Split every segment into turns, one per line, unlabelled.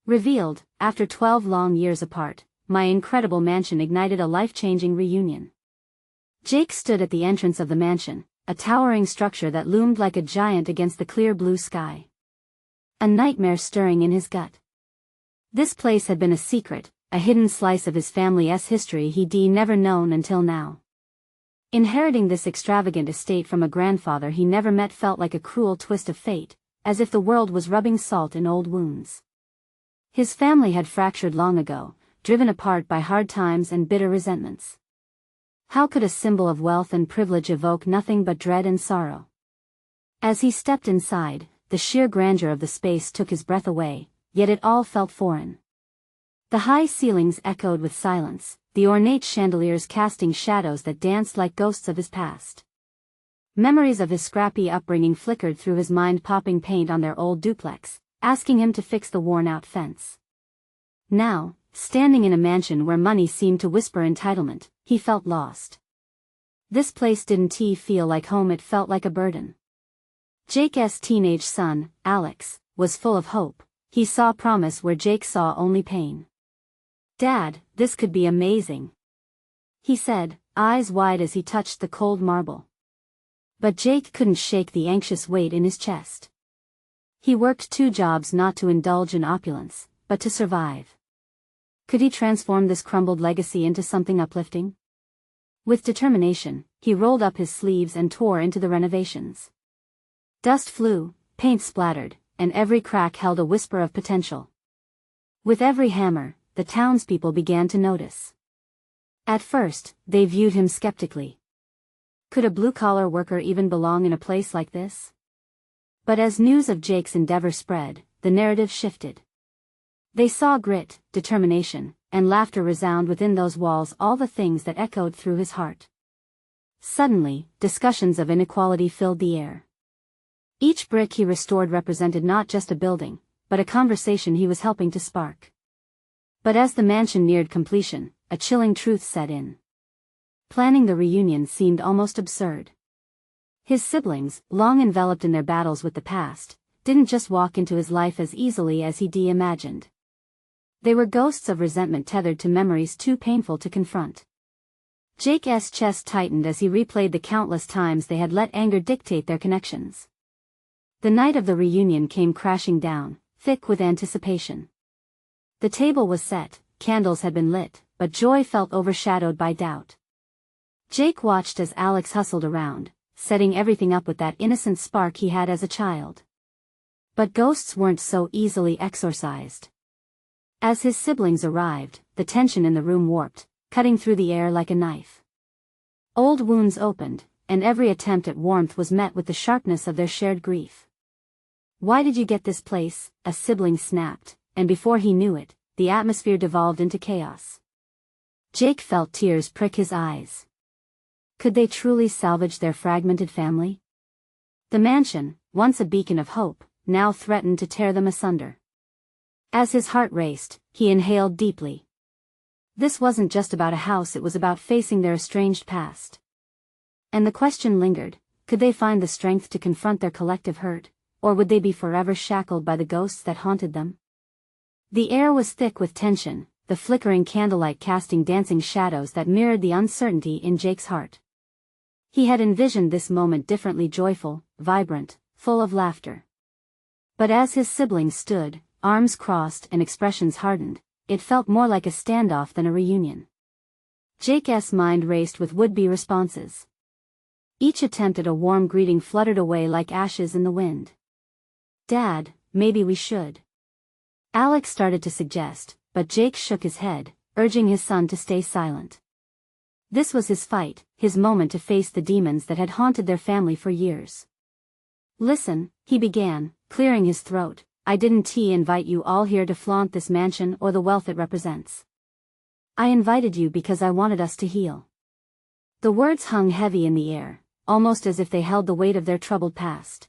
Revealed, after 12 long years apart, my incredible mansion ignited a life-changing reunion. Jake stood at the entrance of the mansion, a towering structure that loomed like a giant against the clear blue sky. A nightmare stirring in his gut. This place had been a secret, a hidden slice of his family's history he'd never known until now. Inheriting this extravagant estate from a grandfather he never met felt like a cruel twist of fate, as if the world was rubbing salt in old wounds. His family had fractured long ago, driven apart by hard times and bitter resentments. How could a symbol of wealth and privilege evoke nothing but dread and sorrow? As he stepped inside, the sheer grandeur of the space took his breath away, yet it all felt foreign. The high ceilings echoed with silence, the ornate chandeliers casting shadows that danced like ghosts of his past. Memories of his scrappy upbringing flickered through his mind, popping paint on their old duplex, asking him to fix the worn-out fence. Now, standing in a mansion where money seemed to whisper entitlement, he felt lost. This place didn't feel like home, it felt like a burden. Jake's teenage son, Alex, was full of hope. He saw promise where Jake saw only pain. "Dad, this could be amazing," he said, eyes wide as he touched the cold marble. But Jake couldn't shake the anxious weight in his chest. He worked 2 jobs not to indulge in opulence, but to survive. Could he transform this crumbled legacy into something uplifting? With determination, he rolled up his sleeves and tore into the renovations. Dust flew, paint splattered, and every crack held a whisper of potential. With every hammer, the townspeople began to notice. At first, they viewed him skeptically. Could a blue-collar worker even belong in a place like this? But as news of Jake's endeavor spread, the narrative shifted. They saw grit, determination, and laughter resound within those walls, all the things that echoed through his heart. Suddenly, discussions of inequality filled the air. Each brick he restored represented not just a building, but a conversation he was helping to spark. But as the mansion neared completion, a chilling truth set in. Planning the reunion seemed almost absurd. His siblings, long enveloped in their battles with the past, didn't just walk into his life as easily as he'd imagined. They were ghosts of resentment tethered to memories too painful to confront. Jake's chest tightened as he replayed the countless times they had let anger dictate their connections. The night of the reunion came crashing down, thick with anticipation. The table was set, candles had been lit, but joy felt overshadowed by doubt. Jake watched as Alex hustled around, setting everything up with that innocent spark he had as a child. But ghosts weren't so easily exorcised. As his siblings arrived, the tension in the room warped, cutting through the air like a knife. Old wounds opened, and every attempt at warmth was met with the sharpness of their shared grief. "Why did you get this place?" a sibling snapped, and before he knew it, the atmosphere devolved into chaos. Jake felt tears prick his eyes. Could they truly salvage their fragmented family? The mansion, once a beacon of hope, now threatened to tear them asunder. As his heart raced, he inhaled deeply. This wasn't just about a house, it was about facing their estranged past. And the question lingered, could they find the strength to confront their collective hurt, or would they be forever shackled by the ghosts that haunted them? The air was thick with tension, the flickering candlelight casting dancing shadows that mirrored the uncertainty in Jake's heart. He had envisioned this moment differently, joyful, vibrant, full of laughter. But as his siblings stood, arms crossed and expressions hardened, it felt more like a standoff than a reunion. Jake's mind raced with would-be responses. Each attempt at a warm greeting fluttered away like ashes in the wind. "Dad, maybe we should," Alex started to suggest, but Jake shook his head, urging his son to stay silent. This was his fight, his moment to face the demons that had haunted their family for years. "Listen," he began, clearing his throat, "I didn't invite you all here to flaunt this mansion or the wealth it represents. I invited you because I wanted us to heal." The words hung heavy in the air, almost as if they held the weight of their troubled past.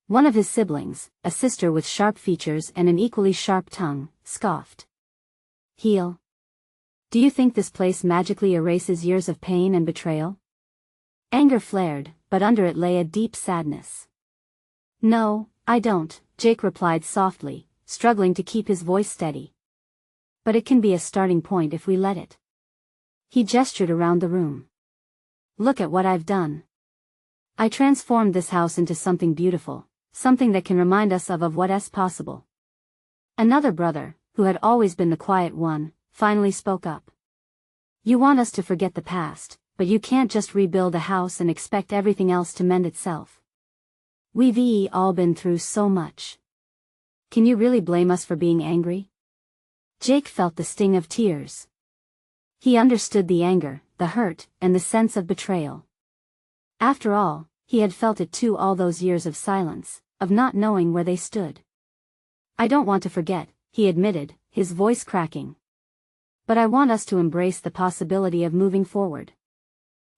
One of his siblings, a sister with sharp features and an equally sharp tongue, scoffed. "Heal? Do you think this place magically erases years of pain and betrayal?" Anger flared, but under it lay a deep sadness. "No, I don't," Jake replied softly, struggling to keep his voice steady. But it can be a starting point if we let it. He gestured around the room. Look at what I've done. I transformed this house into something beautiful, something that can remind us of what's possible. Another brother, who had always been the quiet one, finally spoke up. You want us to forget the past, but you can't just rebuild a house and expect everything else to mend itself. We've all been through so much. Can you really blame us for being angry? Jake felt the sting of tears. He understood the anger, the hurt, and the sense of betrayal. After all, he had felt it too all those years of silence, of not knowing where they stood. I don't want to forget, he admitted, his voice cracking. But I want us to embrace the possibility of moving forward.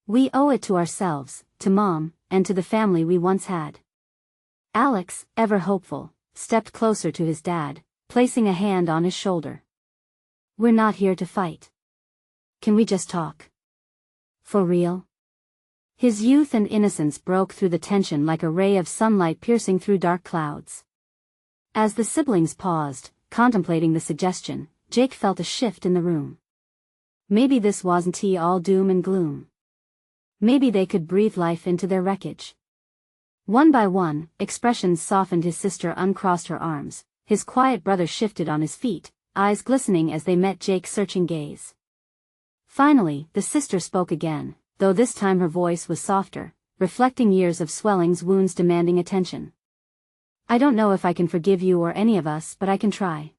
We owe it to ourselves, to Mom, and to the family we once had. Alex, ever hopeful, stepped closer to his dad, placing a hand on his shoulder. We're not here to fight. Can we just talk? For real? His youth and innocence broke through the tension like a ray of sunlight piercing through dark clouds. As the siblings paused, contemplating the suggestion, Jake felt a shift in the room. Maybe this wasn't all doom and gloom. Maybe they could breathe life into their wreckage. One by one, expressions softened. His sister uncrossed her arms, his quiet brother shifted on his feet, eyes glistening as they met Jake's searching gaze. Finally, the sister spoke again, though this time her voice was softer, reflecting years of swellings, wounds demanding attention. I don't know if I can forgive you or any of us, but I can try.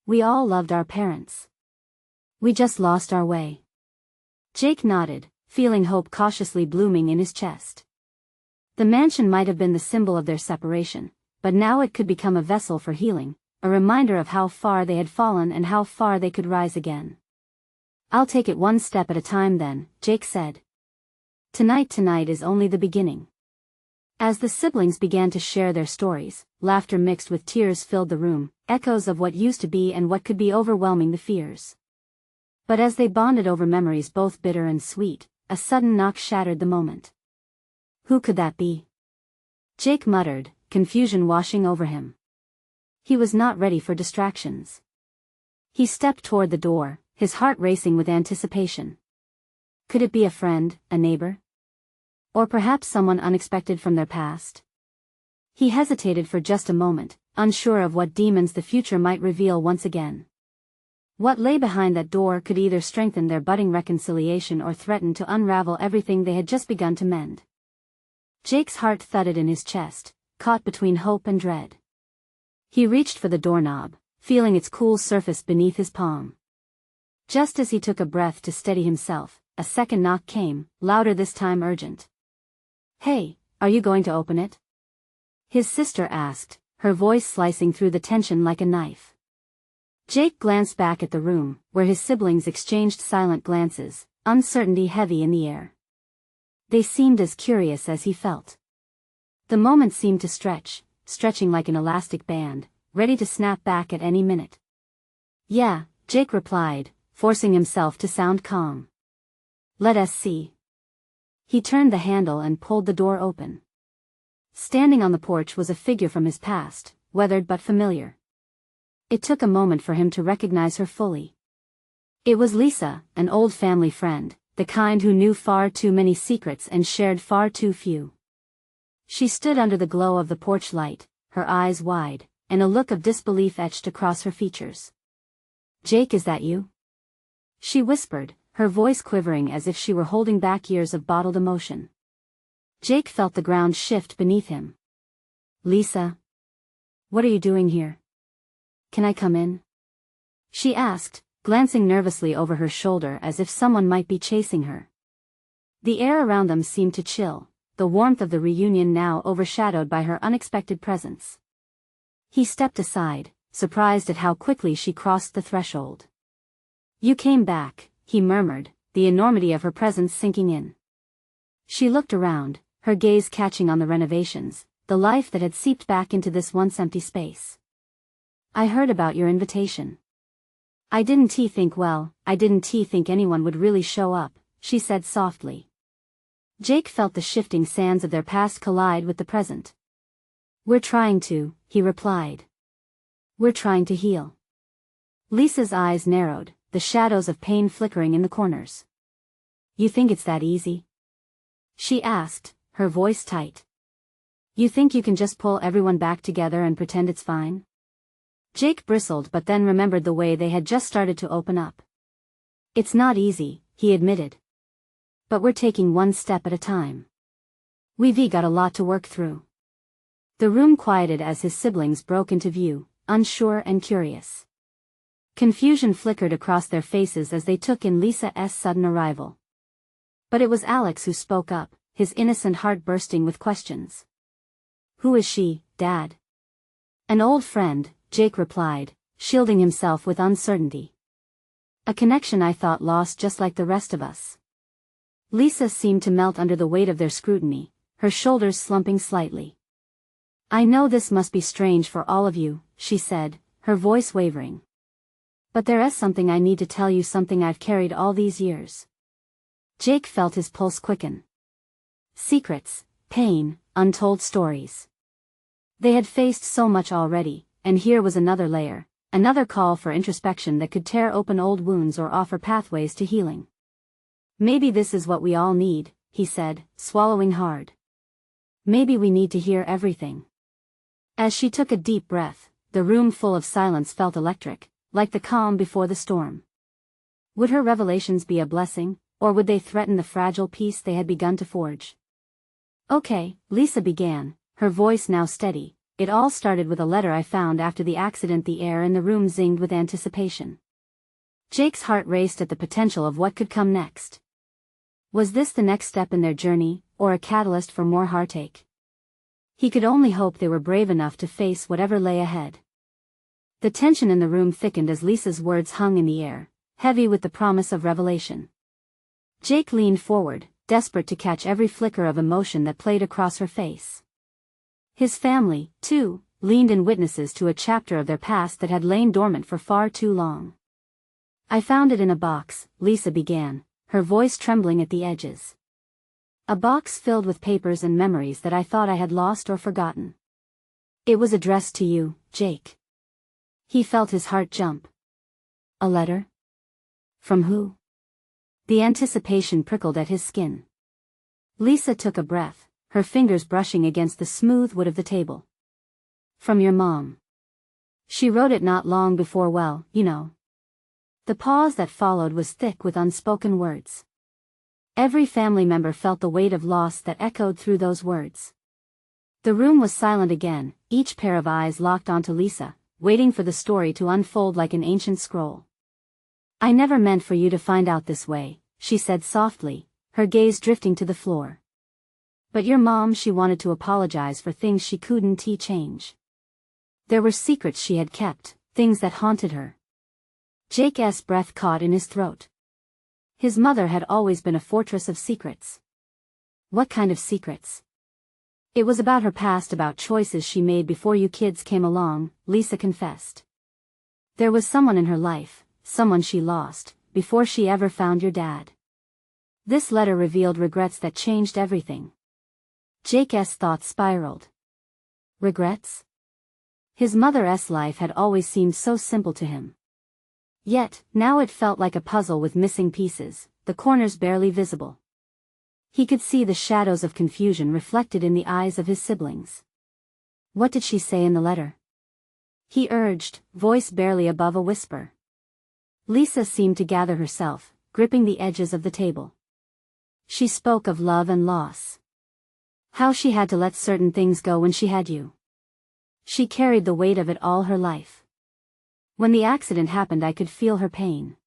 We all loved our parents. We just lost our way. Jake nodded, feeling hope cautiously blooming in his chest. The mansion might have been the symbol of their separation, but now it could become a vessel for healing, a reminder of how far they had fallen and how far they could rise again. I'll take it one step at a time then, Jake said. Tonight is only the beginning. As the siblings began to share their stories, laughter mixed with tears filled the room, echoes of what used to be and what could be overwhelming the fears. But as they bonded over memories both bitter and sweet, a sudden knock shattered the moment. Who could that be? Jake muttered, confusion washing over him. He was not ready for distractions. He stepped toward the door, his heart racing with anticipation. Could it be a friend, a neighbor? Or perhaps someone unexpected from their past? He hesitated for just a moment, unsure of what demons the future might reveal once again. What lay behind that door could either strengthen their budding reconciliation or threaten to unravel everything they had just begun to mend. Jake's heart thudded in his chest, caught between hope and dread. He reached for the doorknob, feeling its cool surface beneath his palm. Just as he took a breath to steady himself, a second knock came, louder this time, urgent. Hey, are you going to open it? His sister asked, her voice slicing through the tension like a knife. Jake glanced back at the room, where his siblings exchanged silent glances, uncertainty heavy in the air. They seemed as curious as he felt. The moment seemed to stretching like an elastic band, ready to snap back at any minute. Yeah, Jake replied, forcing himself to sound calm. Let us see. He turned the handle and pulled the door open. Standing on the porch was a figure from his past, weathered but familiar. It took a moment for him to recognize her fully. It was Lisa, an old family friend, the kind who knew far too many secrets and shared far too few. She stood under the glow of the porch light, her eyes wide, and a look of disbelief etched across her features. Jake, is that you? She whispered, her voice quivering as if she were holding back years of bottled emotion. Jake felt the ground shift beneath him. Lisa? What are you doing here? Can I come in? She asked, glancing nervously over her shoulder as if someone might be chasing her. The air around them seemed to chill, the warmth of the reunion now overshadowed by her unexpected presence. He stepped aside, surprised at how quickly she crossed the threshold. You came back, he murmured, the enormity of her presence sinking in. She looked around, her gaze catching on the renovations, the life that had seeped back into this once empty space. I heard about your invitation. I didn't think anyone would really show up, she said softly. Jake felt the shifting sands of their past collide with the present. We're trying to, he replied. We're trying to heal. Lisa's eyes narrowed, the shadows of pain flickering in the corners. You think it's that easy? She asked, her voice tight. You think you can just pull everyone back together and pretend it's fine? Jake bristled but then remembered the way they had just started to open up. It's not easy, he admitted. But we're taking one step at a time. We've got a lot to work through. The room quieted as his siblings broke into view, unsure and curious. Confusion flickered across their faces as they took in Lisa's sudden arrival. But it was Alex who spoke up, his innocent heart bursting with questions. Who is she, Dad? An old friend, Jake replied, shielding himself with uncertainty. A connection I thought lost just like the rest of us. Lisa seemed to melt under the weight of their scrutiny, her shoulders slumping slightly. I know this must be strange for all of you, she said, her voice wavering. But there is something I need to tell you, something I've carried all these years. Jake felt his pulse quicken. Secrets, pain, untold stories. They had faced so much already, and here was another layer, another call for introspection that could tear open old wounds or offer pathways to healing. Maybe this is what we all need, he said, swallowing hard. Maybe we need to hear everything. As she took a deep breath, the room full of silence felt electric, like the calm before the storm. Would her revelations be a blessing, or would they threaten the fragile peace they had begun to forge? Okay, Lisa began, her voice now steady. It all started with a letter I found after the accident. The air in the room zinged with anticipation. Jake's heart raced at the potential of what could come next. Was this the next step in their journey, or a catalyst for more heartache? He could only hope they were brave enough to face whatever lay ahead. The tension in the room thickened as Lisa's words hung in the air, heavy with the promise of revelation. Jake leaned forward, desperate to catch every flicker of emotion that played across her face. His family, too, leaned in witnesses to a chapter of their past that had lain dormant for far too long. I found it in a box, Lisa began, her voice trembling at the edges. A box filled with papers and memories that I thought I had lost or forgotten. It was addressed to you, Jake. He felt his heart jump. A letter? From who? The anticipation prickled at his skin. Lisa took a breath, her fingers brushing against the smooth wood of the table. From your mom. She wrote it not long before, well, you know. The pause that followed was thick with unspoken words. Every family member felt the weight of loss that echoed through those words. The room was silent again, each pair of eyes locked onto Lisa, waiting for the story to unfold like an ancient scroll. I never meant for you to find out this way, she said softly, her gaze drifting to the floor. But your mom, she wanted to apologize for things she couldn't change. There were secrets she had kept, things that haunted her. Jake's breath caught in his throat. His mother had always been a fortress of secrets. What kind of secrets? It was about her past, about choices she made before you kids came along, Lisa confessed. There was someone in her life, someone she lost, before she ever found your dad. This letter revealed regrets that changed everything. Jake's thoughts spiraled. Regrets? His mother's life had always seemed so simple to him. Yet, now it felt like a puzzle with missing pieces, the corners barely visible. He could see the shadows of confusion reflected in the eyes of his siblings. What did she say in the letter? He urged, voice barely above a whisper. Lisa seemed to gather herself, gripping the edges of the table. She spoke of love and loss. How she had to let certain things go when she had you. She carried the weight of it all her life. When the accident happened, I could feel her pain.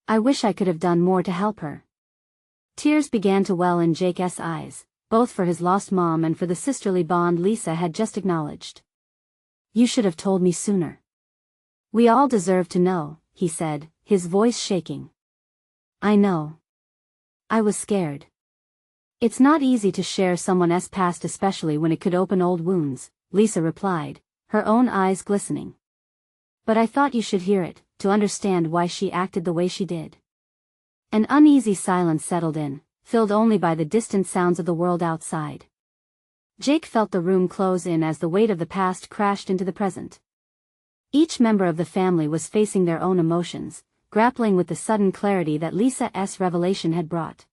I wish I could have done more to help her. Tears began to well in Jake's eyes, both for his lost mom and for the sisterly bond Lisa had just acknowledged. You should have told me sooner. We all deserve to know, he said, his voice shaking. I know. I was scared. It's not easy to share someone's past, especially when it could open old wounds, Lisa replied, her own eyes glistening. But I thought you should hear it, to understand why she acted the way she did. An uneasy silence settled in, filled only by the distant sounds of the world outside. Jake felt the room close in as the weight of the past crashed into the present. Each member of the family was facing their own emotions, grappling with the sudden clarity that Lisa's revelation had brought.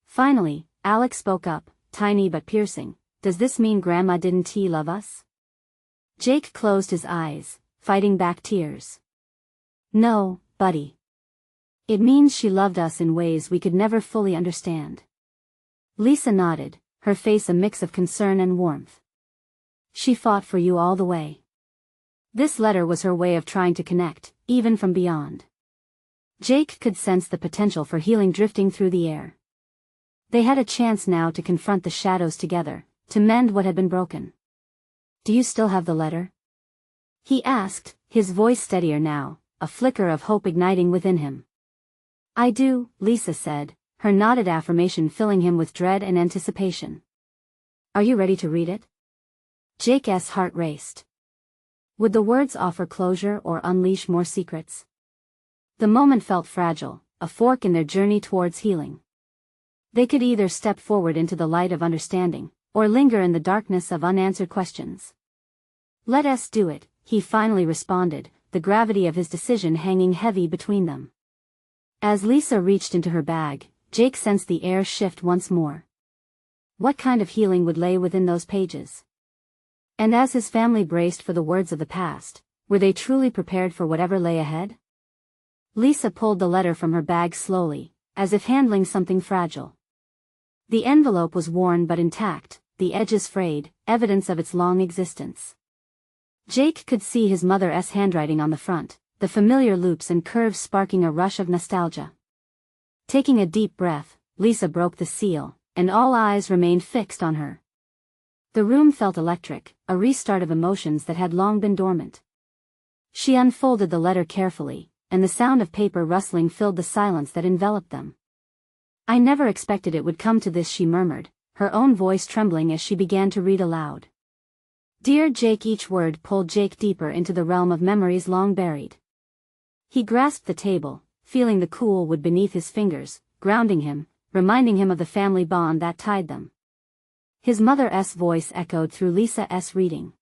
Finally, Alex spoke up, tiny but piercing. Does this mean Grandma didn't love us? Jake closed his eyes, fighting back tears. No, buddy. It means she loved us in ways we could never fully understand. Lisa nodded, her face a mix of concern and warmth. She fought for you all the way. This letter was her way of trying to connect, even from beyond. Jake could sense the potential for healing drifting through the air. They had a chance now to confront the shadows together, to mend what had been broken. Do you still have the letter? He asked, his voice steadier now, a flicker of hope igniting within him. I do, Lisa said, her nodded affirmation filling him with dread and anticipation. Are you ready to read it? Jake's heart raced. Would the words offer closure or unleash more secrets? The moment felt fragile, a fork in their journey towards healing. They could either step forward into the light of understanding, or linger in the darkness of unanswered questions. Let us do it, he finally responded, the gravity of his decision hanging heavy between them. As Lisa reached into her bag, Jake sensed the air shift once more. What kind of healing would lay within those pages? And as his family braced for the words of the past, were they truly prepared for whatever lay ahead? Lisa pulled the letter from her bag slowly, as if handling something fragile. The envelope was worn but intact, the edges frayed, evidence of its long existence. Jake could see his mother's handwriting on the front, the familiar loops and curves sparking a rush of nostalgia. Taking a deep breath, Lisa broke the seal, and all eyes remained fixed on her. The room felt electric, a restart of emotions that had long been dormant. She unfolded the letter carefully, and the sound of paper rustling filled the silence that enveloped them. I never expected it would come to this, she murmured, her own voice trembling as she began to read aloud. Dear Jake, each word pulled Jake deeper into the realm of memories long buried. He grasped the table, feeling the cool wood beneath his fingers, grounding him, reminding him of the family bond that tied them. His mother's voice echoed through Lisa's reading.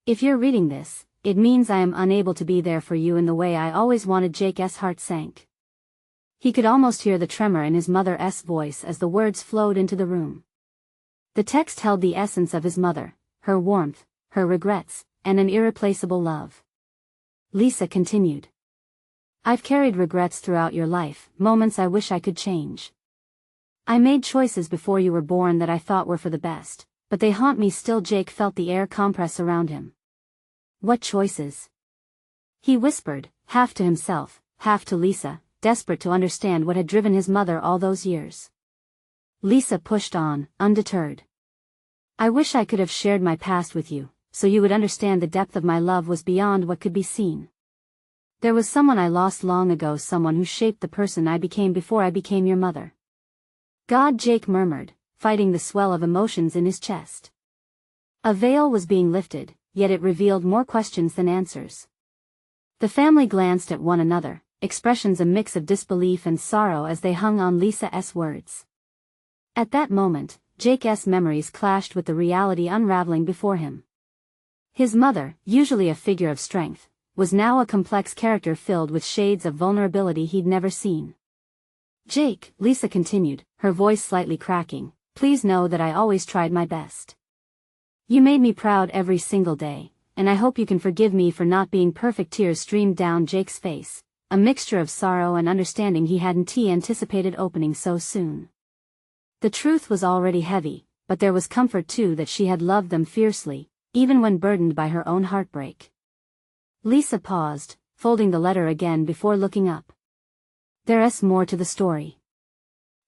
If you're reading this, it means I am unable to be there for you in the way I always wanted. Jake's heart sank. He could almost hear the tremor in his mother's voice as the words flowed into the room. The text held the essence of his mother, her warmth, her regrets, and an irreplaceable love. Lisa continued. I've carried regrets throughout your life, moments I wish I could change. I made choices before you were born that I thought were for the best, but they haunt me still. Jake felt the air compress around him. What choices? He whispered, half to himself, half to Lisa, desperate to understand what had driven his mother all those years. Lisa pushed on, undeterred. I wish I could have shared my past with you, so you would understand the depth of my love was beyond what could be seen. There was someone I lost long ago, someone who shaped the person I became before I became your mother. God, Jake murmured, fighting the swell of emotions in his chest. A veil was being lifted, yet it revealed more questions than answers. The family glanced at one another, expressions a mix of disbelief and sorrow as they hung on Lisa's words. At that moment, Jake's memories clashed with the reality unraveling before him. His mother, usually a figure of strength, was now a complex character filled with shades of vulnerability he'd never seen. Jake, Lisa continued, her voice slightly cracking, please know that I always tried my best. You made me proud every single day, and I hope you can forgive me for not being perfect. Tears streamed down Jake's face, a mixture of sorrow and understanding he hadn't anticipated opening so soon. The truth was already heavy, but there was comfort too that she had loved them fiercely, even when burdened by her own heartbreak. Lisa paused, folding the letter again before looking up. There's more to the story.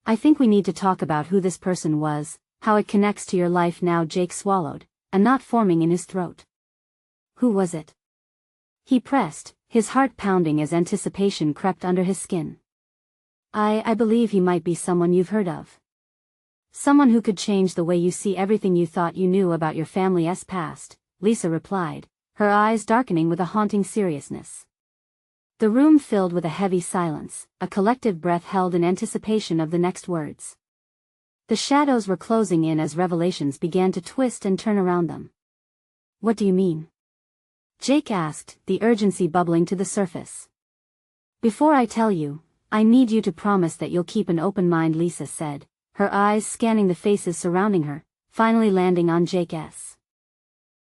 I think we need to talk about who this person was, how it connects to your life now. Jake swallowed, a knot forming in his throat. Who was it? He pressed, his heart pounding as anticipation crept under his skin. I believe he might be someone you've heard of. Someone who could change the way you see everything you thought you knew about your family's past, Lisa replied, her eyes darkening with a haunting seriousness. The room filled with a heavy silence, a collective breath held in anticipation of the next words. The shadows were closing in as revelations began to twist and turn around them. What do you mean? Jake asked, the urgency bubbling to the surface. Before I tell you, I need you to promise that you'll keep an open mind, Lisa said, her eyes scanning the faces surrounding her, finally landing on Jake's.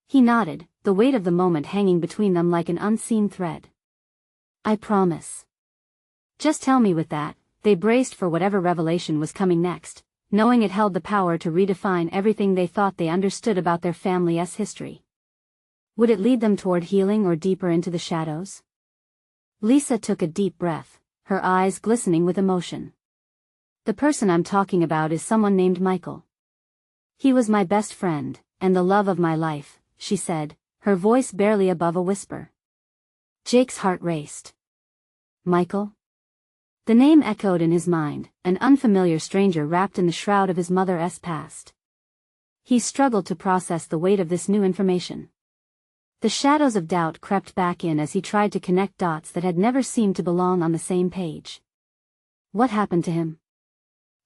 He nodded, the weight of the moment hanging between them like an unseen thread. I promise. Just tell me. With that, they braced for whatever revelation was coming next, knowing it held the power to redefine everything they thought they understood about their family's history. Would it lead them toward healing or deeper into the shadows? Lisa took a deep breath, her eyes glistening with emotion. The person I'm talking about is someone named Michael. He was my best friend, and the love of my life, she said, her voice barely above a whisper. Jake's heart raced. Michael? The name echoed in his mind, an unfamiliar stranger wrapped in the shroud of his mother's past. He struggled to process the weight of this new information. The shadows of doubt crept back in as he tried to connect dots that had never seemed to belong on the same page. What happened to him?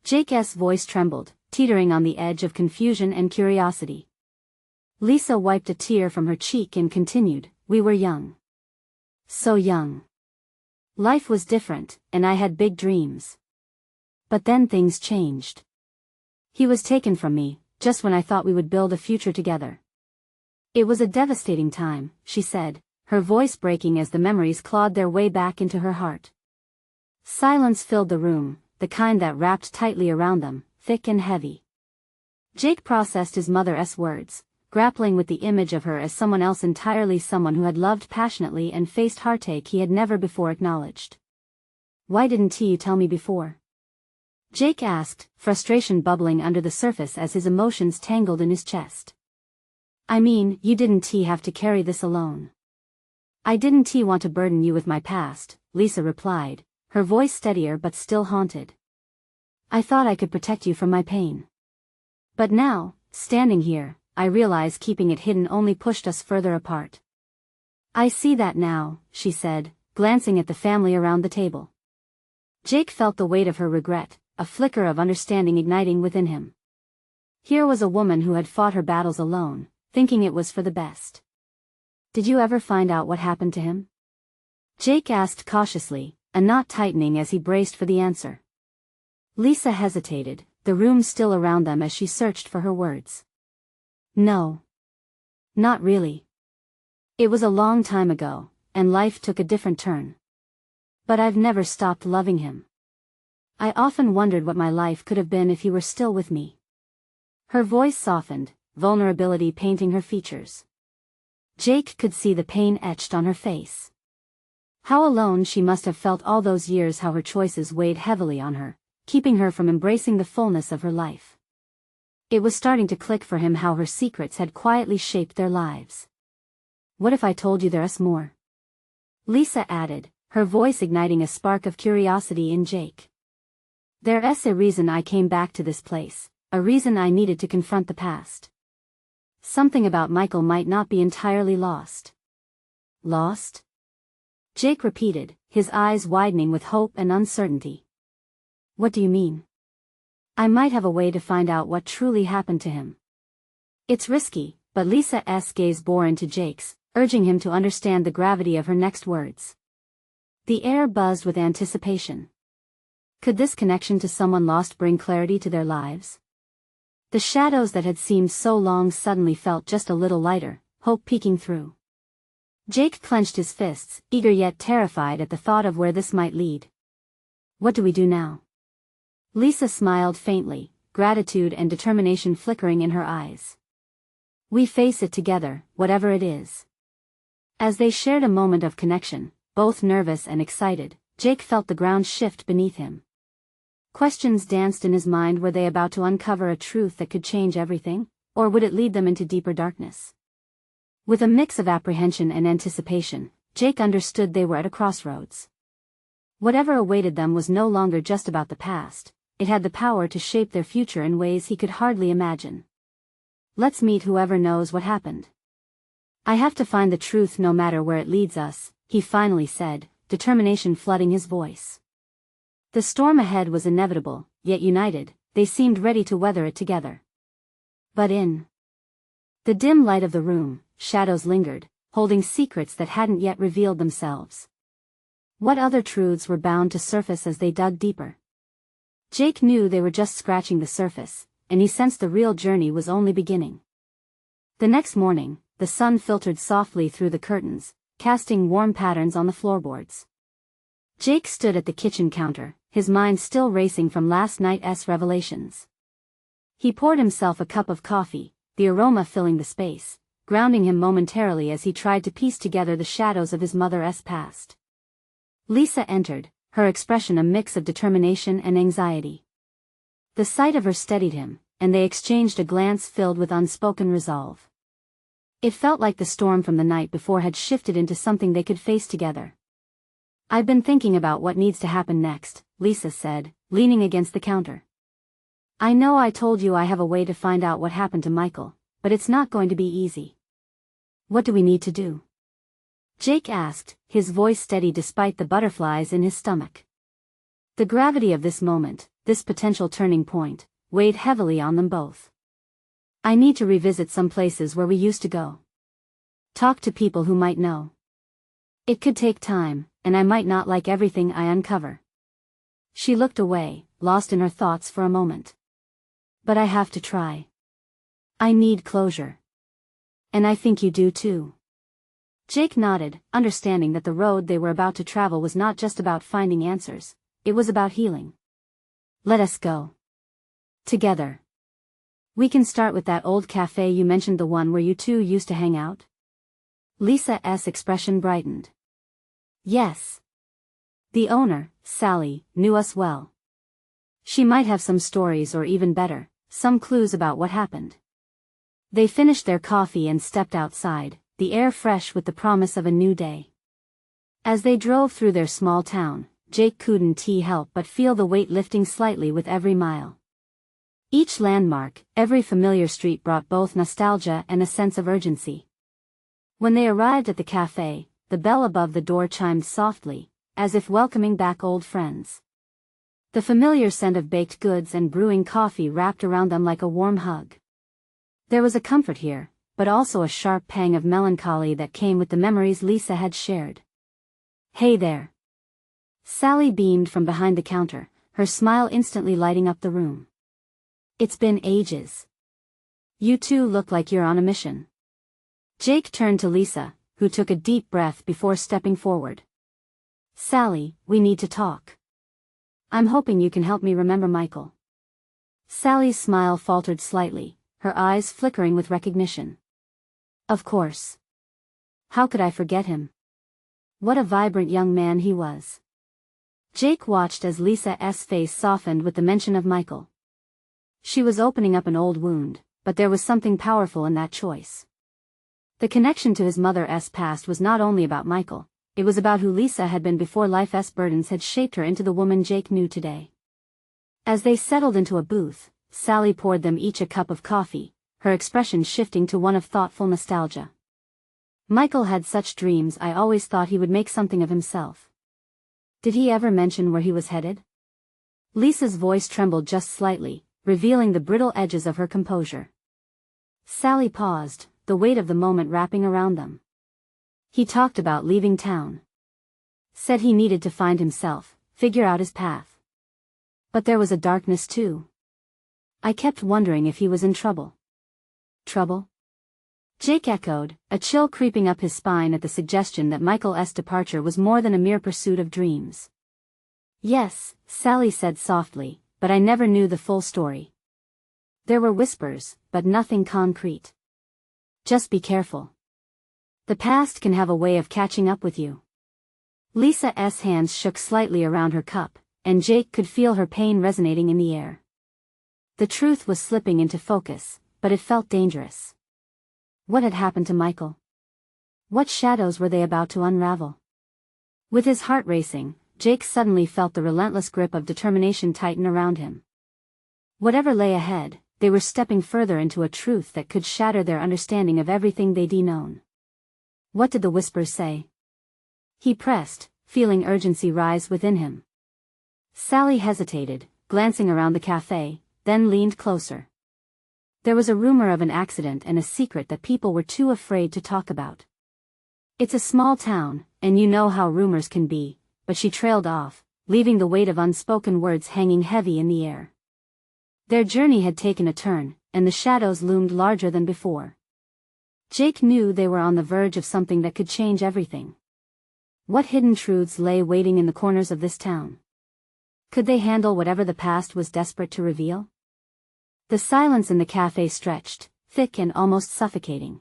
Jake's voice trembled, teetering on the edge of confusion and curiosity. Lisa wiped a tear from her cheek and continued, we were young. So young. Life was different, and I had big dreams. But then things changed. He was taken from me, just when I thought we would build a future together. It was a devastating time, she said, her voice breaking as the memories clawed their way back into her heart. Silence filled the room, the kind that wrapped tightly around them, thick and heavy. Jake processed his mother's words, grappling with the image of her as someone else entirely, someone who had loved passionately and faced heartache he had never before acknowledged. Why didn't you tell me before? Jake asked, frustration bubbling under the surface as his emotions tangled in his chest. I mean, you didn't have to carry this alone. I didn't want to burden you with my past, Lisa replied, her voice steadier but still haunted. I thought I could protect you from my pain. But now, standing here, I realize keeping it hidden only pushed us further apart. I see that now, she said, glancing at the family around the table. Jake felt the weight of her regret, a flicker of understanding igniting within him. Here was a woman who had fought her battles alone, thinking it was for the best. Did you ever find out what happened to him? Jake asked cautiously, a knot tightening as he braced for the answer. Lisa hesitated, the room still around them as she searched for her words. No. Not really. It was a long time ago, and life took a different turn. But I've never stopped loving him. I often wondered what my life could have been if he were still with me. Her voice softened, vulnerability painting her features. Jake could see the pain etched on her face. How alone she must have felt all those years, how her choices weighed heavily on her, keeping her from embracing the fullness of her life. It was starting to click for him how her secrets had quietly shaped their lives. What if I told you there's more? Lisa added, her voice igniting a spark of curiosity in Jake. There's a reason I came back to this place, a reason I needed to confront the past. Something about Michael might not be entirely lost. Lost? Jake repeated, his eyes widening with hope and uncertainty. What do you mean? I might have a way to find out what truly happened to him. It's risky, but Lisa's gaze bore into Jake's, urging him to understand the gravity of her next words. The air buzzed with anticipation. Could this connection to someone lost bring clarity to their lives? The shadows that had seemed so long suddenly felt just a little lighter, hope peeking through. Jake clenched his fists, eager yet terrified at the thought of where this might lead. What do we do now? Lisa smiled faintly, gratitude and determination flickering in her eyes. We face it together, whatever it is. As they shared a moment of connection, both nervous and excited, Jake felt the ground shift beneath him. Questions danced in his mind. Were they about to uncover a truth that could change everything, or would it lead them into deeper darkness? With a mix of apprehension and anticipation, Jake understood they were at a crossroads. Whatever awaited them was no longer just about the past. It had the power to shape their future in ways he could hardly imagine. Let's meet whoever knows what happened. I have to find the truth no matter where it leads us, he finally said, determination flooding his voice. The storm ahead was inevitable, yet united, they seemed ready to weather it together. But in the dim light of the room, shadows lingered, holding secrets that hadn't yet revealed themselves. What other truths were bound to surface as they dug deeper? Jake knew they were just scratching the surface, and he sensed the real journey was only beginning. The next morning, the sun filtered softly through the curtains, casting warm patterns on the floorboards. Jake stood at the kitchen counter, his mind still racing from last night's revelations. He poured himself a cup of coffee, the aroma filling the space, grounding him momentarily as he tried to piece together the shadows of his mother's past. Lisa entered, her expression a mix of determination and anxiety. The sight of her steadied him, and they exchanged a glance filled with unspoken resolve. It felt like the storm from the night before had shifted into something they could face together. "I've been thinking about what needs to happen next," Lisa said, leaning against the counter. "I know I told you I have a way to find out what happened to Michael, but it's not going to be easy." "What do we need to do?" Jake asked, his voice steady despite the butterflies in his stomach. The gravity of this moment, this potential turning point, weighed heavily on them both. "I need to revisit some places where we used to go. Talk to people who might know. It could take time, and I might not like everything I uncover." She looked away, lost in her thoughts for a moment. "But I have to try. I need closure. And I think you do too." Jake nodded, understanding that the road they were about to travel was not just about finding answers, it was about healing. "Let us go. Together. We can start with that old cafe you mentioned, the one where you two used to hang out." Lisa's expression brightened. "Yes. The owner, Sally, knew us well. She might have some stories, or even better, some clues about what happened." They finished their coffee and stepped outside, the air fresh with the promise of a new day. As they drove through their small town, Jake couldn't help but feel the weight lifting slightly with every mile. Each landmark, every familiar street brought both nostalgia and a sense of urgency. When they arrived at the cafe, the bell above the door chimed softly, as if welcoming back old friends. The familiar scent of baked goods and brewing coffee wrapped around them like a warm hug. There was a comfort here, but also a sharp pang of melancholy that came with the memories Lisa had shared. "Hey there." Sally beamed from behind the counter, her smile instantly lighting up the room. "It's been ages. You two look like you're on a mission." Jake turned to Lisa, who took a deep breath before stepping forward. "Sally, we need to talk. I'm hoping you can help me remember Michael." Sally's smile faltered slightly, her eyes flickering with recognition. "Of course. How could I forget him? What a vibrant young man he was." Jake watched as Lisa's face softened with the mention of Michael. She was opening up an old wound, but there was something powerful in that choice. The connection to his mother's past was not only about Michael, it was about who Lisa had been before life's burdens had shaped her into the woman Jake knew today. As they settled into a booth, Sally poured them each a cup of coffee, her expression shifting to one of thoughtful nostalgia. "Michael had such dreams. I always thought he would make something of himself." "Did he ever mention where he was headed?" Lisa's voice trembled just slightly, revealing the brittle edges of her composure. Sally paused, the weight of the moment wrapping around them. "He talked about leaving town. Said he needed to find himself, figure out his path. But there was a darkness too. I kept wondering if he was in trouble." "Trouble?" Jake echoed, a chill creeping up his spine at the suggestion that Michael's departure was more than a mere pursuit of dreams. "Yes," Sally said softly, "but I never knew the full story. There were whispers, but nothing concrete. Just be careful. The past can have a way of catching up with you." Lisa's hands shook slightly around her cup, and Jake could feel her pain resonating in the air. The truth was slipping into focus, but it felt dangerous. What had happened to Michael? What shadows were they about to unravel? With his heart racing, Jake suddenly felt the relentless grip of determination tighten around him. Whatever lay ahead, they were stepping further into a truth that could shatter their understanding of everything they'd known. "What did the whispers say?" he pressed, feeling urgency rise within him. Sally hesitated, glancing around the cafe, then leaned closer. There was a rumor of an accident and a secret that people were too afraid to talk about. It's a small town, and you know how rumors can be, but she trailed off, leaving the weight of unspoken words hanging heavy in the air. Their journey had taken a turn, and the shadows loomed larger than before. Jake knew they were on the verge of something that could change everything. What hidden truths lay waiting in the corners of this town? Could they handle whatever the past was desperate to reveal? The silence in the cafe stretched, thick and almost suffocating.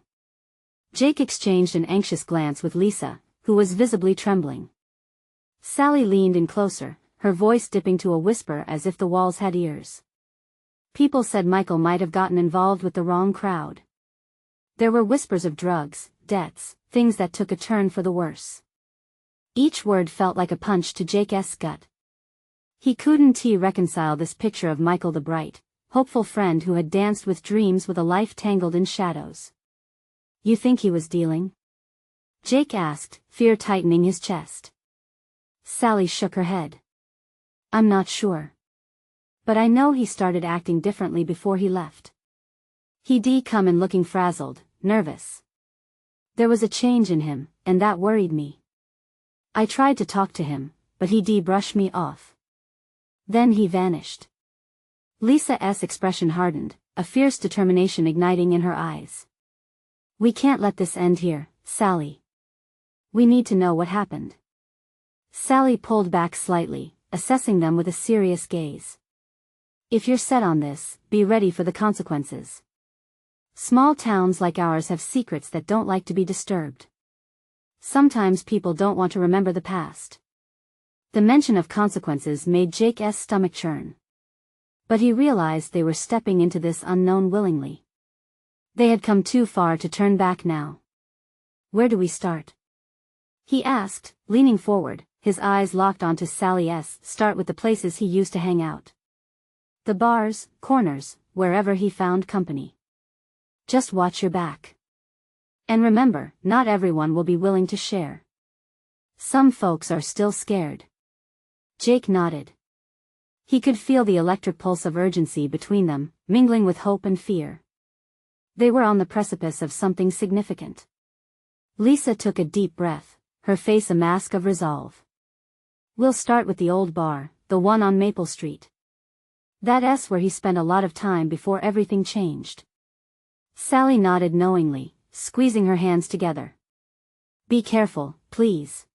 Jake exchanged an anxious glance with Lisa, who was visibly trembling. Sally leaned in closer, her voice dipping to a whisper as if the walls had ears. People said Michael might have gotten involved with the wrong crowd. There were whispers of drugs, debts, things that took a turn for the worse. Each word felt like a punch to Jake's gut. He couldn't reconcile this picture of Michael, the bright, hopeful friend who had danced with dreams with a life tangled in shadows. You think he was dealing? Jake asked, fear tightening his chest. Sally shook her head. I'm not sure. But I know he started acting differently before he left. He'd come in looking frazzled, nervous. There was a change in him, and that worried me. I tried to talk to him, but he'd brushed me off. Then he vanished. Lisa's expression hardened, a fierce determination igniting in her eyes. We can't let this end here, Sally. We need to know what happened. Sally pulled back slightly, assessing them with a serious gaze. If you're set on this, be ready for the consequences. Small towns like ours have secrets that don't like to be disturbed. Sometimes people don't want to remember the past. The mention of consequences made Jake's stomach churn. But he realized they were stepping into this unknown willingly. They had come too far to turn back now. Where do we start? He asked, leaning forward, his eyes locked onto Sally's. Start with the places he used to hang out. The bars, corners, wherever he found company. Just watch your back. And remember, not everyone will be willing to share. Some folks are still scared. Jake nodded. He could feel the electric pulse of urgency between them, mingling with hope and fear. They were on the precipice of something significant. Lisa took a deep breath, her face a mask of resolve. We'll start with the old bar, the one on Maple Street. That's where he spent a lot of time before everything changed. Sally nodded knowingly, squeezing her hands together. Be careful, please.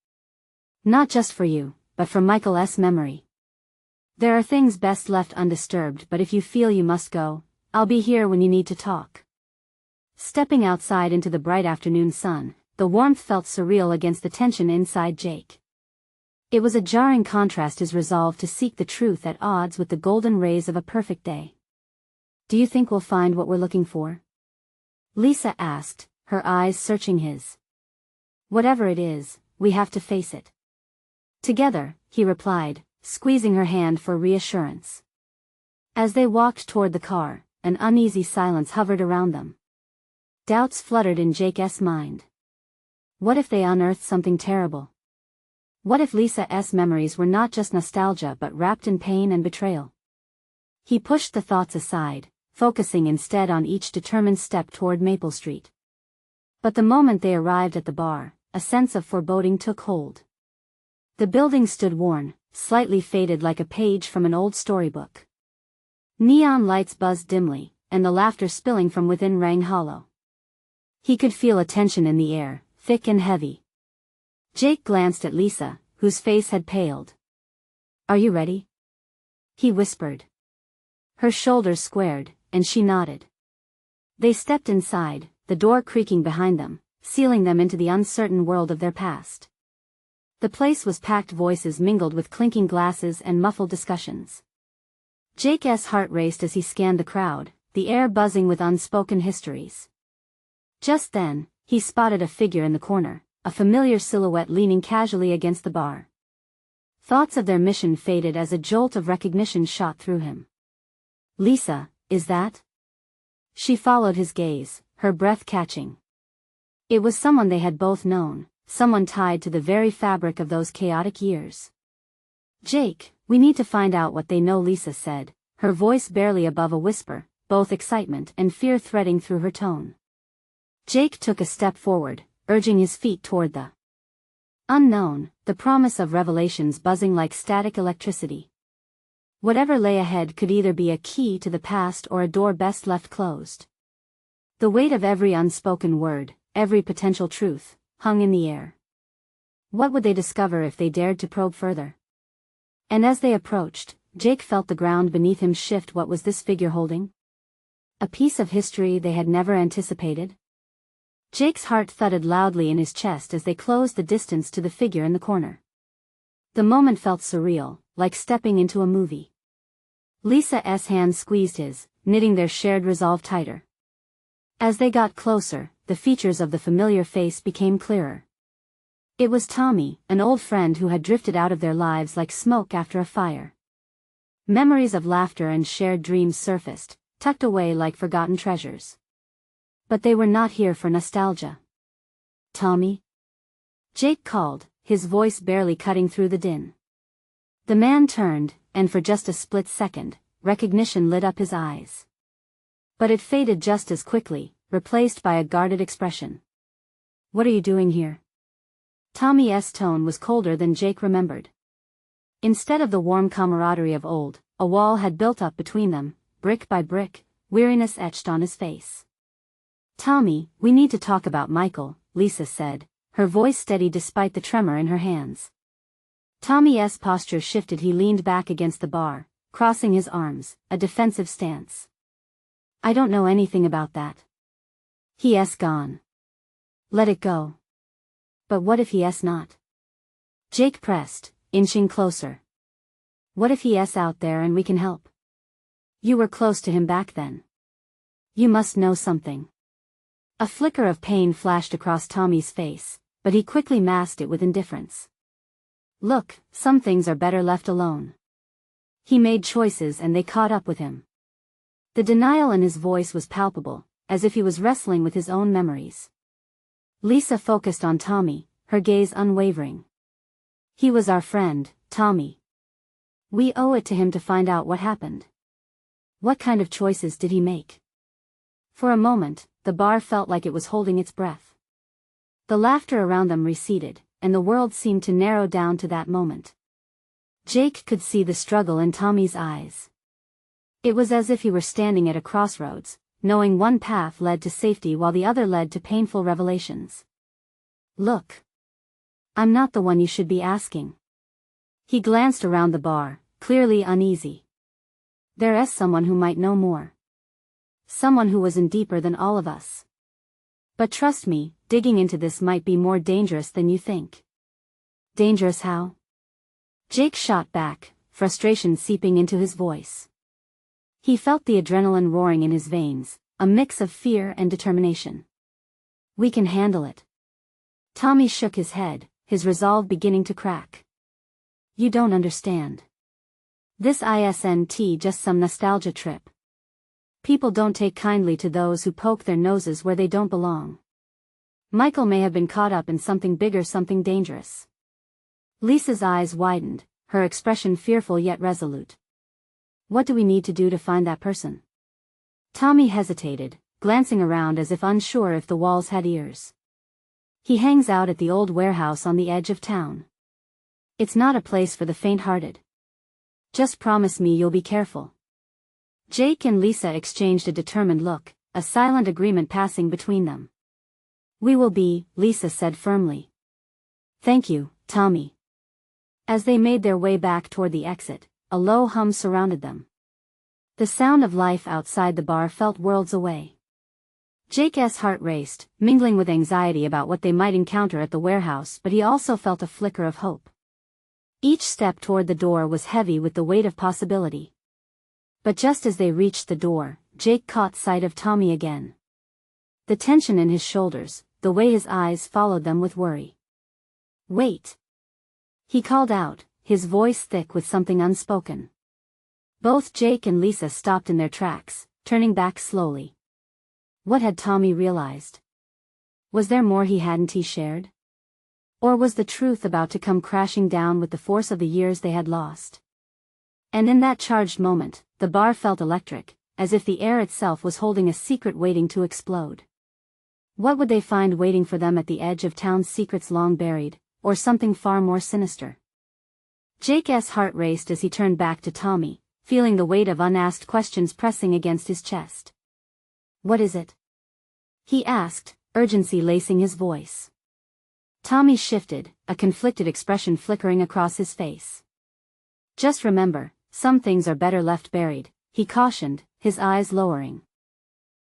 Not just for you, but for Michael's memory. There are things best left undisturbed, but if you feel you must go, I'll be here when you need to talk. Stepping outside into the bright afternoon sun, the warmth felt surreal against the tension inside Jake. It was a jarring contrast, his resolve to seek the truth at odds with the golden rays of a perfect day. Do you think we'll find what we're looking for? Lisa asked, her eyes searching his. Whatever it is, we have to face it. Together, he replied, squeezing her hand for reassurance. As they walked toward the car, an uneasy silence hovered around them. Doubts fluttered in Jake's mind. What if they unearthed something terrible? What if Lisa's memories were not just nostalgia but wrapped in pain and betrayal? He pushed the thoughts aside, focusing instead on each determined step toward Maple Street. But the moment they arrived at the bar, a sense of foreboding took hold. The building stood worn, slightly faded like a page from an old storybook. Neon lights buzzed dimly, and the laughter spilling from within rang hollow. He could feel a tension in the air, thick and heavy. Jake glanced at Lisa, whose face had paled. Are you ready? He whispered. Her shoulders squared, and she nodded. They stepped inside, the door creaking behind them, sealing them into the uncertain world of their past. The place was packed, voices mingled with clinking glasses and muffled discussions. Jake's heart raced as he scanned the crowd, the air buzzing with unspoken histories. Just then, he spotted a figure in the corner, a familiar silhouette leaning casually against the bar. Thoughts of their mission faded as a jolt of recognition shot through him. Lisa, is that? She followed his gaze, her breath catching. It was someone they had both known, someone tied to the very fabric of those chaotic years. Jake, we need to find out what they know, Lisa said, her voice barely above a whisper, both excitement and fear threading through her tone. Jake took a step forward, urging his feet toward the unknown, the promise of revelations buzzing like static electricity. Whatever lay ahead could either be a key to the past or a door best left closed. The weight of every unspoken word, every potential truth, hung in the air. What would they discover if they dared to probe further? And as they approached, Jake felt the ground beneath him shift. What was this figure holding? A piece of history they had never anticipated? Jake's heart thudded loudly in his chest as they closed the distance to the figure in the corner. The moment felt surreal, like stepping into a movie. Lisa's hand squeezed his, knitting their shared resolve tighter. As they got closer, the features of the familiar face became clearer. It was Tommy, an old friend who had drifted out of their lives like smoke after a fire. Memories of laughter and shared dreams surfaced, tucked away like forgotten treasures. But they were not here for nostalgia. "Tommy?" Jake called, his voice barely cutting through the din. The man turned, and for just a split second, recognition lit up his eyes. But it faded just as quickly, replaced by a guarded expression. "What are you doing here?" Tommy's tone was colder than Jake remembered. Instead of the warm camaraderie of old, a wall had built up between them, brick by brick, weariness etched on his face. "Tommy, we need to talk about Michael," Lisa said, her voice steady despite the tremor in her hands. Tommy's posture shifted. He leaned back against the bar, crossing his arms, a defensive stance. "I don't know anything about that. He's gone. Let it go." "But what if he's not?" Jake pressed, inching closer. "What if he's out there and we can help? You were close to him back then. You must know something." A flicker of pain flashed across Tommy's face, but he quickly masked it with indifference. "Look, some things are better left alone. He made choices and they caught up with him." The denial in his voice was palpable, as if he was wrestling with his own memories. Lisa focused on Tommy, her gaze unwavering. "He was our friend, Tommy. We owe it to him to find out what happened. What kind of choices did he make?" For a moment, the bar felt like it was holding its breath. The laughter around them receded, and the world seemed to narrow down to that moment. Jake could see the struggle in Tommy's eyes. It was as if he were standing at a crossroads, knowing one path led to safety while the other led to painful revelations. "Look. I'm not the one you should be asking." He glanced around the bar, clearly uneasy. "There's someone who might know more. Someone who was in deeper than all of us. But trust me, digging into this might be more dangerous than you think." "Dangerous how?" Jake shot back, frustration seeping into his voice. He felt the adrenaline roaring in his veins, a mix of fear and determination. "We can handle it." Tommy shook his head, his resolve beginning to crack. "You don't understand. This isn't just some nostalgia trip. People don't take kindly to those who poke their noses where they don't belong. Michael may have been caught up in something bigger, something dangerous." Lisa's eyes widened, her expression fearful yet resolute. "What do we need to do to find that person?" Tommy hesitated, glancing around as if unsure if the walls had ears. "He hangs out at the old warehouse on the edge of town. It's not a place for the faint-hearted. Just promise me you'll be careful." Jake and Lisa exchanged a determined look, a silent agreement passing between them. "We will be," Lisa said firmly. "Thank you, Tommy." As they made their way back toward the exit, a low hum surrounded them. The sound of life outside the bar felt worlds away. Jake's heart raced, mingling with anxiety about what they might encounter at the warehouse, but he also felt a flicker of hope. Each step toward the door was heavy with the weight of possibility. But just as they reached the door, Jake caught sight of Tommy again. The tension in his shoulders, the way his eyes followed them with worry. "Wait!" he called out, his voice thick with something unspoken. Both Jake and Lisa stopped in their tracks, turning back slowly. What had Tommy realized? Was there more he hadn't shared? Or was the truth about to come crashing down with the force of the years they had lost? And in that charged moment, the bar felt electric, as if the air itself was holding a secret waiting to explode. What would they find waiting for them at the edge of town's secrets long buried, or something far more sinister? Jake's heart raced as he turned back to Tommy, feeling the weight of unasked questions pressing against his chest. "What is it?" he asked, urgency lacing his voice. Tommy shifted, a conflicted expression flickering across his face. "Just remember, some things are better left buried," he cautioned, his eyes lowering.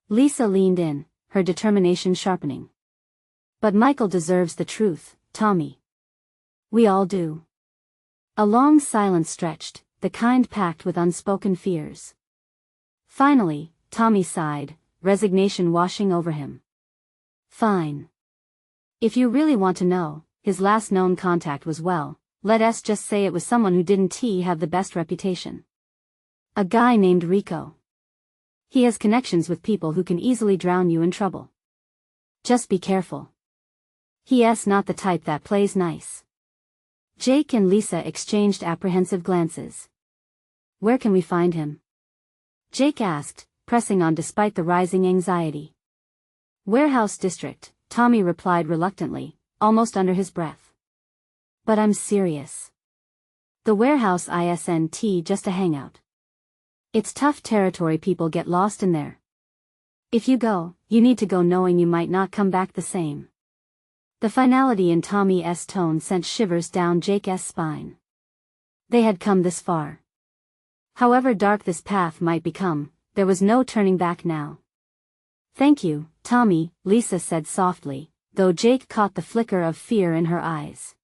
Lisa leaned in, her determination sharpening. "But Michael deserves the truth, Tommy." "We all do." A long silence stretched, the kind packed with unspoken fears. Finally, Tommy sighed, resignation washing over him. "Fine. If you really want to know, his last known contact was, well, let us just say it was someone who didn't have the best reputation. A guy named Rico. He has connections with people who can easily drown you in trouble. Just be careful. He's not the type that plays nice." Jake and Lisa exchanged apprehensive glances. "Where can we find him?" Jake asked, pressing on despite the rising anxiety. "Warehouse District," Tommy replied reluctantly, almost under his breath. "But I'm serious. The warehouse isn't just a hangout. It's tough territory, people get lost in there. If you go, you need to go knowing you might not come back the same." The finality in Tommy's tone sent shivers down Jake's spine. They had come this far. However dark this path might become, there was no turning back now. "Thank you, Tommy," Lisa said softly, though Jake caught the flicker of fear in her eyes.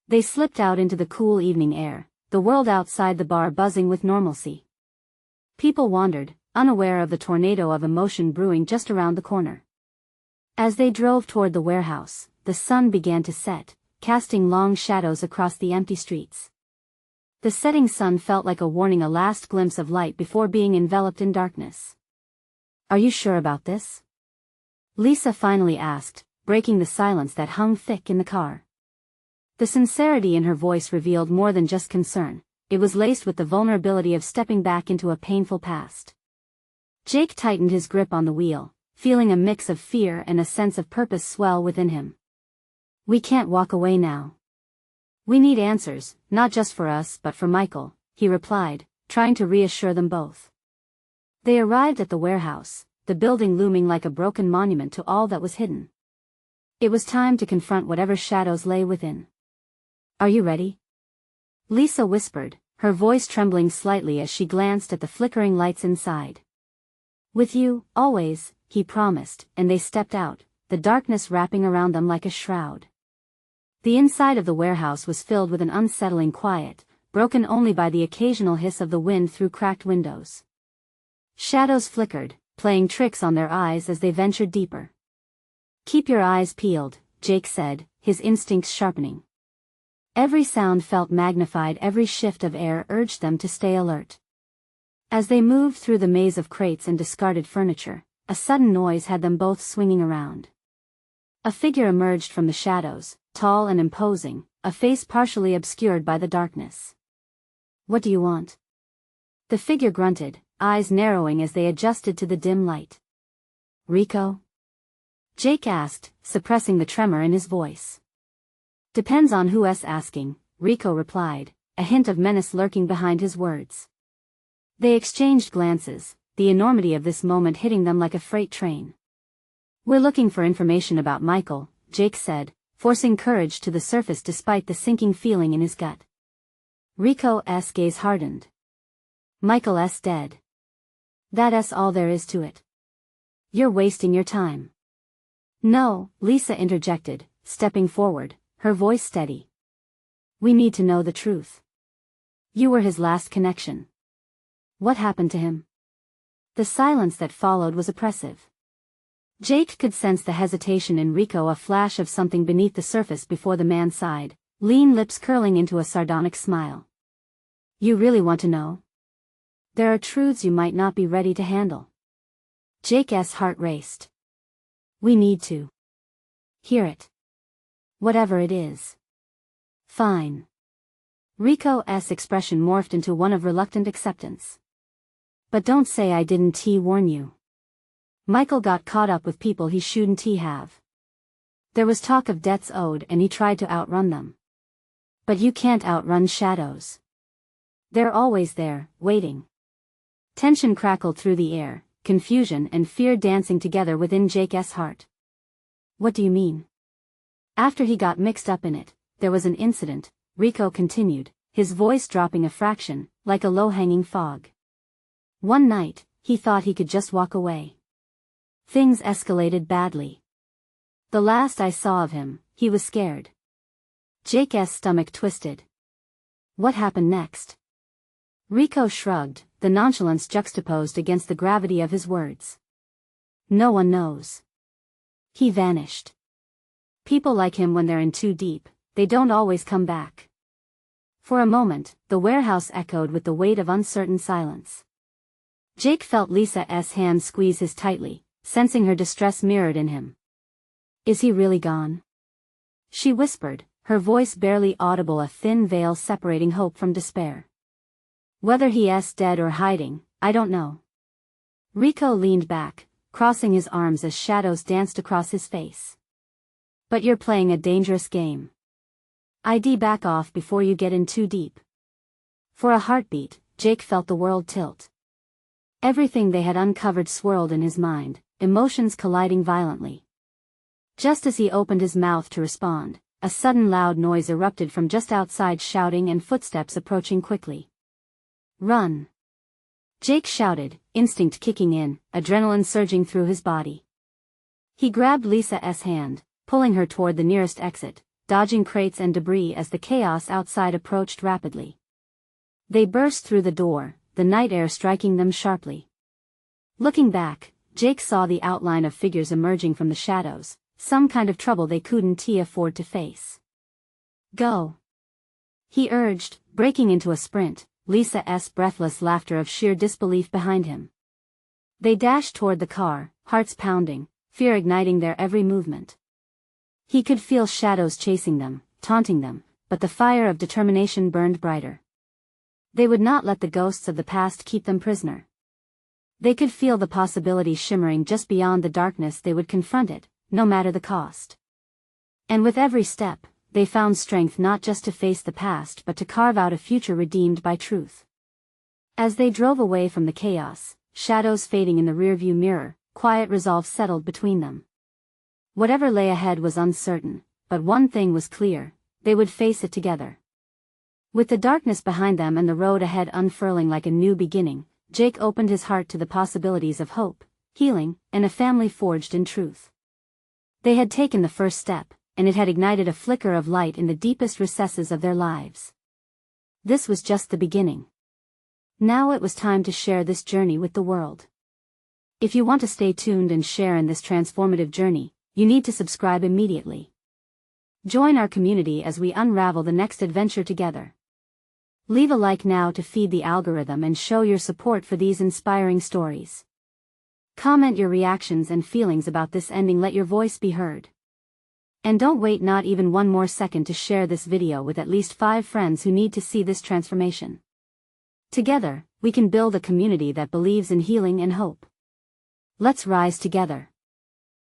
They slipped out into the cool evening air, the world outside the bar buzzing with normalcy. People wandered, unaware of the tornado of emotion brewing just around the corner. As they drove toward the warehouse, the sun began to set, casting long shadows across the empty streets. The setting sun felt like a warning, a last glimpse of light before being enveloped in darkness. "Are you sure about this?" Lisa finally asked, breaking the silence that hung thick in the car. The sincerity in her voice revealed more than just concern, it was laced with the vulnerability of stepping back into a painful past. Jake tightened his grip on the wheel, feeling a mix of fear and a sense of purpose swell within him. "We can't walk away now. We need answers, not just for us but for Michael," he replied, trying to reassure them both. They arrived at the warehouse, the building looming like a broken monument to all that was hidden. It was time to confront whatever shadows lay within. "Are you ready?" Lisa whispered, her voice trembling slightly as she glanced at the flickering lights inside. "With you, always," he promised, and they stepped out, the darkness wrapping around them like a shroud. The inside of the warehouse was filled with an unsettling quiet, broken only by the occasional hiss of the wind through cracked windows. Shadows flickered, playing tricks on their eyes as they ventured deeper. "Keep your eyes peeled," Jake said, his instincts sharpening. Every sound felt magnified, every shift of air urged them to stay alert. As they moved through the maze of crates and discarded furniture, a sudden noise had them both swinging around. A figure emerged from the shadows, tall and imposing, a face partially obscured by the darkness. "What do you want?" The figure grunted, eyes narrowing as they adjusted to the dim light. "Rico?" Jake asked, suppressing the tremor in his voice. "Depends on who's asking," Rico replied, a hint of menace lurking behind his words. They exchanged glances, the enormity of this moment hitting them like a freight train. "We're looking for information about Michael," Jake said, forcing courage to the surface despite the sinking feeling in his gut. Rico's gaze hardened. "Michael's dead. That's all there is to it. You're wasting your time." "No," Lisa interjected, stepping forward, her voice steady. "We need to know the truth. You were his last connection. What happened to him?" The silence that followed was oppressive. Jake could sense the hesitation in Rico, a flash of something beneath the surface before the man sighed, lean lips curling into a sardonic smile. "You really want to know? There are truths you might not be ready to handle." Jake's heart raced. "We need to hear it. Whatever it is." "Fine." Rico's expression morphed into one of reluctant acceptance. "But don't say I didn't warn you." Michael got caught up with people he shouldn't have. There was talk of debts owed and he tried to outrun them. But you can't outrun shadows. They're always there, waiting. Tension crackled through the air, confusion and fear dancing together within Jake's heart. What do you mean? After he got mixed up in it, there was an incident, Rico continued, his voice dropping a fraction, like a low-hanging fog. One night, he thought he could just walk away. Things escalated badly. The last I saw of him, he was scared. Jake's stomach twisted. What happened next? Rico shrugged, the nonchalance juxtaposed against the gravity of his words. No one knows. He vanished. People like him, when they're in too deep, they don't always come back. For a moment, the warehouse echoed with the weight of uncertain silence. Jake felt Lisa's hand squeeze his tightly, sensing her distress mirrored in him. Is he really gone? She whispered, her voice barely audible, a thin veil separating hope from despair. Whether he's dead or hiding, I don't know. Rico leaned back, crossing his arms as shadows danced across his face. But you're playing a dangerous game. I'd back off before you get in too deep. For a heartbeat, Jake felt the world tilt. Everything they had uncovered swirled in his mind, emotions colliding violently. Just as he opened his mouth to respond, a sudden loud noise erupted from just outside, shouting and footsteps approaching quickly. Run! Jake shouted, instinct kicking in, adrenaline surging through his body. He grabbed Lisa's hand, pulling her toward the nearest exit, dodging crates and debris as the chaos outside approached rapidly. They burst through the door, the night air striking them sharply. Looking back, Jake saw the outline of figures emerging from the shadows, some kind of trouble they couldn't afford to face. Go! He urged, breaking into a sprint, Lisa's breathless laughter of sheer disbelief behind him. They dashed toward the car, hearts pounding, fear igniting their every movement. He could feel shadows chasing them, taunting them, but the fire of determination burned brighter. They would not let the ghosts of the past keep them prisoner. They could feel the possibility shimmering just beyond the darkness. They would confront it, no matter the cost. And with every step, they found strength not just to face the past but to carve out a future redeemed by truth. As they drove away from the chaos, shadows fading in the rearview mirror, quiet resolve settled between them. Whatever lay ahead was uncertain, but one thing was clear, they would face it together. With the darkness behind them and the road ahead unfurling like a new beginning, Jake opened his heart to the possibilities of hope, healing, and a family forged in truth. They had taken the first step, and it had ignited a flicker of light in the deepest recesses of their lives. This was just the beginning. Now it was time to share this journey with the world. If you want to stay tuned and share in this transformative journey, you need to subscribe immediately. Join our community as we unravel the next adventure together. Leave a like now to feed the algorithm and show your support for these inspiring stories. Comment your reactions and feelings about this ending. Let your voice be heard. And don't wait not even one more second to share this video with at least 5 friends who need to see this transformation. Together, we can build a community that believes in healing and hope. Let's rise together.